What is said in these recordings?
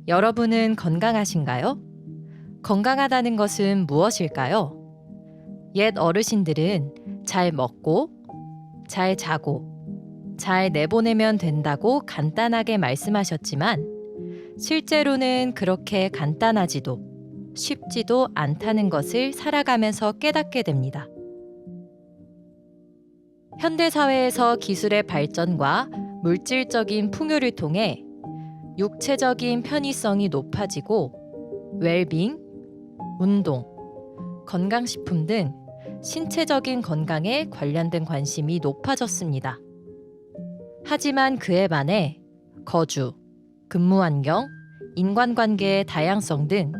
여러분은 건강하신가요? 건강하다는 것은 무엇일까요? 옛 어르신들은 잘 먹고, 잘 자고, 잘 내보내면 된다고 간단하게 말씀하셨지만 실제로는 그렇게 간단하지도 쉽지도 않다는 것을 살아가면서 깨닫게 됩니다. 현대사회에서 기술의 발전과 물질적인 풍요를 통해 육체적인 편의성이 높아지고 웰빙, 운동, 건강식품 등 신체적인 건강에 관련된 관심이 높아졌습니다. 하지만 그에 반해 거주, 근무 환경, 인간관계의 다양성 등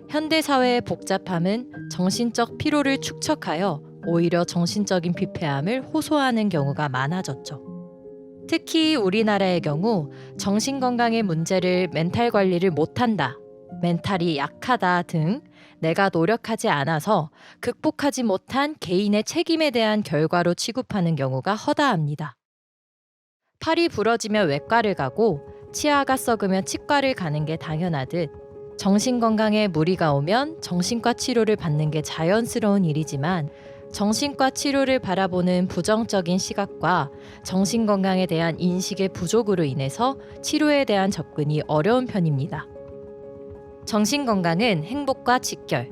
현대사회의 복잡함은 정신적 피로를 축적하여 오히려 정신적인 피폐함을 호소하는 경우가 많아졌죠. 특히 우리나라의 경우 정신건강의 문제를 멘탈 관리를 못한다, 멘탈이 약하다 등 내가 노력하지 않아서 극복하지 못한 개인의 책임에 대한 결과로 취급하는 경우가 허다합니다. 팔이 부러지면 외과를 가고 치아가 썩으면 치과를 가는 게 당연하듯 정신건강에 무리가 오면 정신과 치료를 받는 게 자연스러운 일이지만 정신과 치료를 바라보는 부정적인 시각과 정신건강에 대한 인식의 부족으로 인해서 치료에 대한 접근이 어려운 편입니다. 정신건강은 행복과 직결.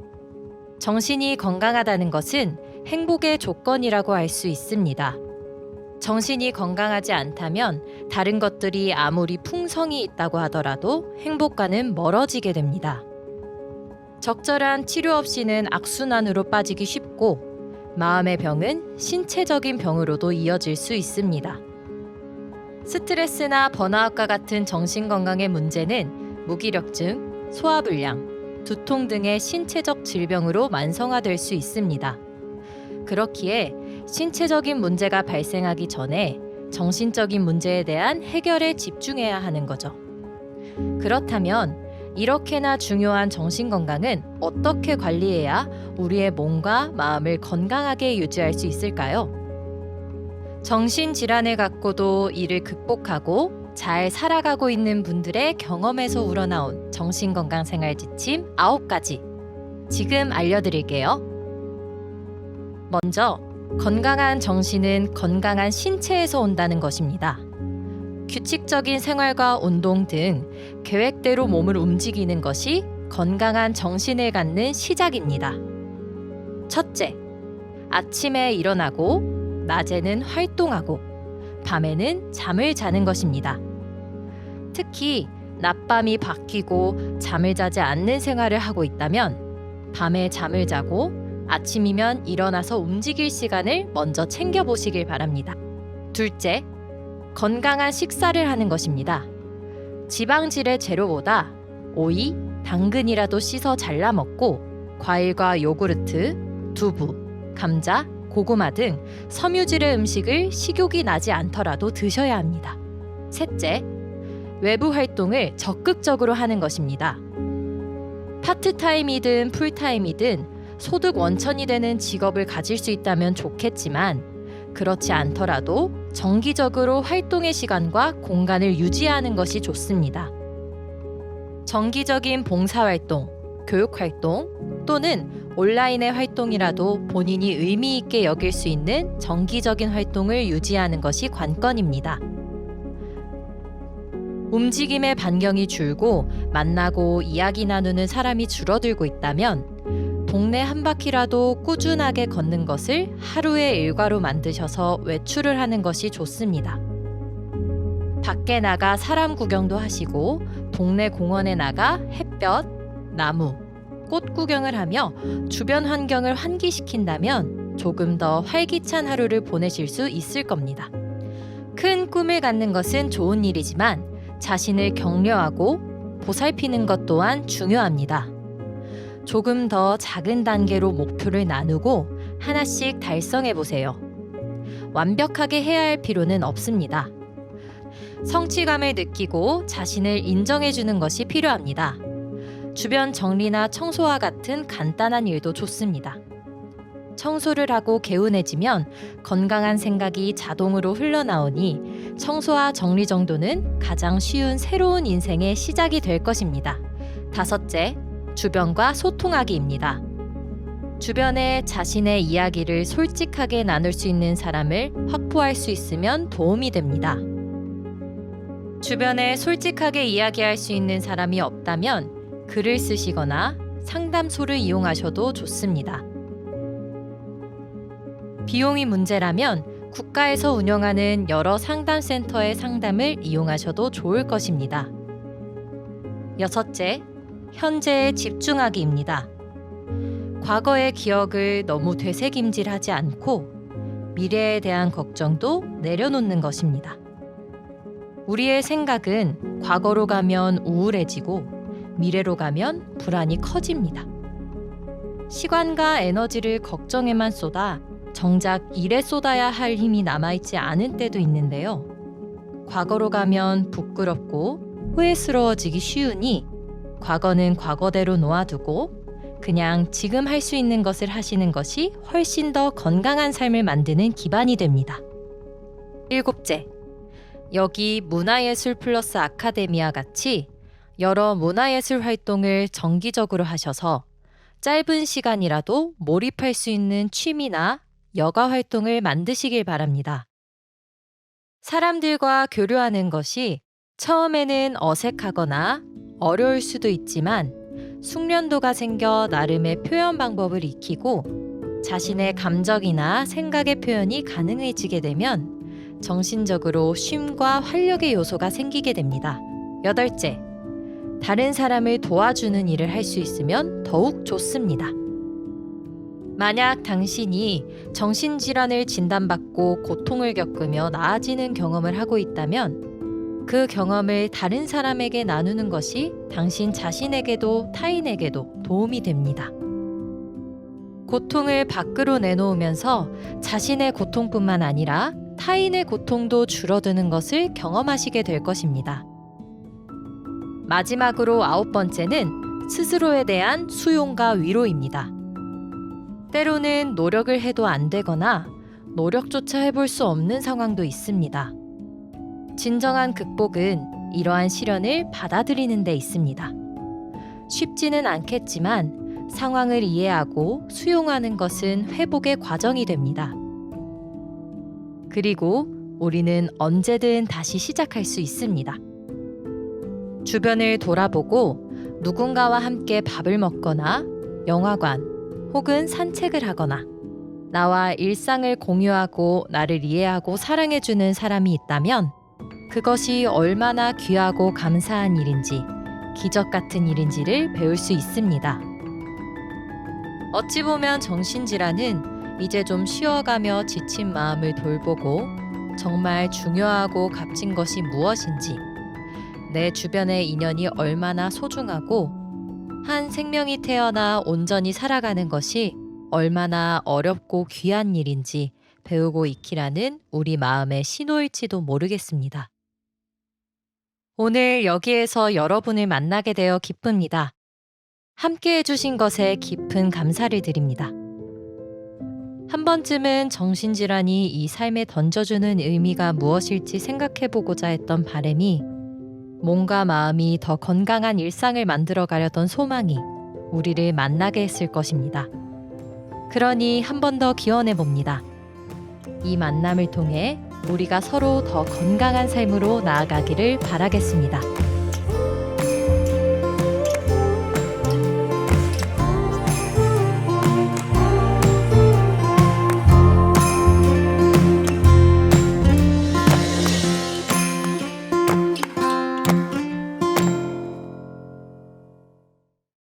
정신이 건강하다는 것은 행복의 조건이라고 할 수 있습니다. 정신이 건강하지 않다면 다른 것들이 아무리 풍성이 있다고 하더라도 행복과는 멀어지게 됩니다. 적절한 치료 없이는 악순환으로 빠지기 쉽고 마음의 병은 신체적인 병으로도 이어질 수 있습니다. 스트레스나 번아웃과 같은 정신건강의 문제는 무기력증, 소화불량, 두통 등의 신체적 질병으로 만성화될 수 있습니다. 그렇기에 신체적인 문제가 발생하기 전에 정신적인 문제에 대한 해결에 집중해야 하는 거죠. 그렇다면 이렇게나 중요한 정신건강은 어떻게 관리해야 우리의 몸과 마음을 건강하게 유지할 수 있을까요? 정신질환을 갖고도 이를 극복하고 잘 살아가고 있는 분들의 경험에서 우러나온 정신건강 생활 지침 9가지 지금 알려드릴게요. 먼저 건강한 정신은 건강한 신체에서 온다는 것입니다. 규칙적인 생활과 운동 등 계획대로 몸을 움직이는 것이 건강한 정신을 갖는 시작입니다. 첫째, 아침에 일어나고 낮에는 활동하고 밤에는 잠을 자는 것입니다. 특히 낮밤이 바뀌고 잠을 자지 않는 생활을 하고 있다면 밤에 잠을 자고 아침이면 일어나서 움직일 시간을 먼저 챙겨보시길 바랍니다. 둘째, 건강한 식사를 하는 것입니다. 지방질의 재료보다 오이, 당근이라도 씻어 잘라 먹고 과일과 요구르트, 두부, 감자, 고구마 등 섬유질의 음식을 식욕이 나지 않더라도 드셔야 합니다. 셋째, 외부 활동을 적극적으로 하는 것입니다. 파트타임이든 풀타임이든 소득 원천이 되는 직업을 가질 수 있다면 좋겠지만 그렇지 않더라도 정기적으로 활동의 시간과 공간을 유지하는 것이 좋습니다. 정기적인 봉사활동, 교육활동 또는 온라인의 활동이라도 본인이 의미 있게 여길 수 있는 정기적인 활동을 유지하는 것이 관건입니다. 움직임의 반경이 줄고 만나고 이야기 나누는 사람이 줄어들고 있다면 동네 한 바퀴라도 꾸준하게 걷는 것을 하루의 일과로 만드셔서 외출을 하는 것이 좋습니다. 밖에 나가 사람 구경도 하시고 동네 공원에 나가 햇볕, 나무, 꽃 구경을 하며 주변 환경을 환기시킨다면 조금 더 활기찬 하루를 보내실 수 있을 겁니다. 큰 꿈을 갖는 것은 좋은 일이지만 자신을 격려하고 보살피는 것 또한 중요합니다. 조금 더 작은 단계로 목표를 나누고 하나씩 달성해 보세요. 완벽하게 해야 할 필요는 없습니다. 성취감을 느끼고 자신을 인정해 주는 것이 필요합니다. 주변 정리나 청소와 같은 간단한 일도 좋습니다. 청소를 하고 개운해지면 건강한 생각이 자동으로 흘러나오니 청소와 정리정돈은 가장 쉬운 새로운 인생의 시작이 될 것입니다. 다섯째, 주변과 소통하기입니다. 주변에 자신의 이야기를 솔직하게 나눌 수 있는 사람을 확보할 수 있으면 도움이 됩니다. 주변에 솔직하게 이야기할 수 있는 사람이 없다면 글을 쓰시거나 상담소를 이용하셔도 좋습니다. 비용이 문제라면 국가에서 운영하는 여러 상담센터의 상담을 이용하셔도 좋을 것입니다. 여섯째, 현재에 집중하기입니다. 과거의 기억을 너무 되새김질하지 않고 미래에 대한 걱정도 내려놓는 것입니다. 우리의 생각은 과거로 가면 우울해지고 미래로 가면 불안이 커집니다. 시간과 에너지를 걱정에만 쏟아 정작 일에 쏟아야 할 힘이 남아있지 않은 때도 있는데요. 과거로 가면 부끄럽고 후회스러워지기 쉬우니 과거는 과거대로 놓아두고 그냥 지금 할 수 있는 것을 하시는 것이 훨씬 더 건강한 삶을 만드는 기반이 됩니다. 일곱째, 여기 문화예술 플러스 아카데미와 같이 여러 문화예술 활동을 정기적으로 하셔서 짧은 시간이라도 몰입할 수 있는 취미나 여가 활동을 만드시길 바랍니다. 사람들과 교류하는 것이 처음에는 어색하거나 어려울 수도 있지만 숙련도가 생겨 나름의 표현 방법을 익히고 자신의 감정이나 생각의 표현이 가능해지게 되면 정신적으로 쉼과 활력의 요소가 생기게 됩니다. 여덟째, 다른 사람을 도와주는 일을 할 수 있으면 더욱 좋습니다. 만약 당신이 정신질환을 진단받고 고통을 겪으며 나아지는 경험을 하고 있다면 그 경험을 다른 사람에게 나누는 것이 당신 자신에게도 타인에게도 도움이 됩니다. 고통을 밖으로 내놓으면서 자신의 고통뿐만 아니라 타인의 고통도 줄어드는 것을 경험하시게 될 것입니다. 마지막으로 9번째는 스스로에 대한 수용과 위로입니다. 때로는 노력을 해도 안 되거나 노력조차 해볼 수 없는 상황도 있습니다. 진정한 극복은 이러한 시련을 받아들이는 데 있습니다. 쉽지는 않겠지만 상황을 이해하고 수용하는 것은 회복의 과정이 됩니다. 그리고 우리는 언제든 다시 시작할 수 있습니다. 주변을 돌아보고 누군가와 함께 밥을 먹거나 영화관 혹은 산책을 하거나 나와 일상을 공유하고 나를 이해하고 사랑해주는 사람이 있다면 그것이 얼마나 귀하고 감사한 일인지 기적 같은 일인지를 배울 수 있습니다. 어찌 보면 정신질환은 이제 좀 쉬어가며 지친 마음을 돌보고 정말 중요하고 값진 것이 무엇인지 내 주변의 인연이 얼마나 소중하고 한 생명이 태어나 온전히 살아가는 것이 얼마나 어렵고 귀한 일인지 배우고 익히라는 우리 마음의 신호일지도 모르겠습니다. 오늘 여기에서 여러분을 만나게 되어 기쁩니다. 함께 해주신 것에 깊은 감사를 드립니다. 한 번쯤은 정신질환이 이 삶에 던져주는 의미가 무엇일지 생각해보고자 했던 바람이 몸과 마음이 더 건강한 일상을 만들어 가려던 소망이 우리를 만나게 했을 것입니다. 그러니 한 번 더 기원해 봅니다. 이 만남을 통해 우리가 서로 더 건강한 삶으로 나아가기를 바라겠습니다.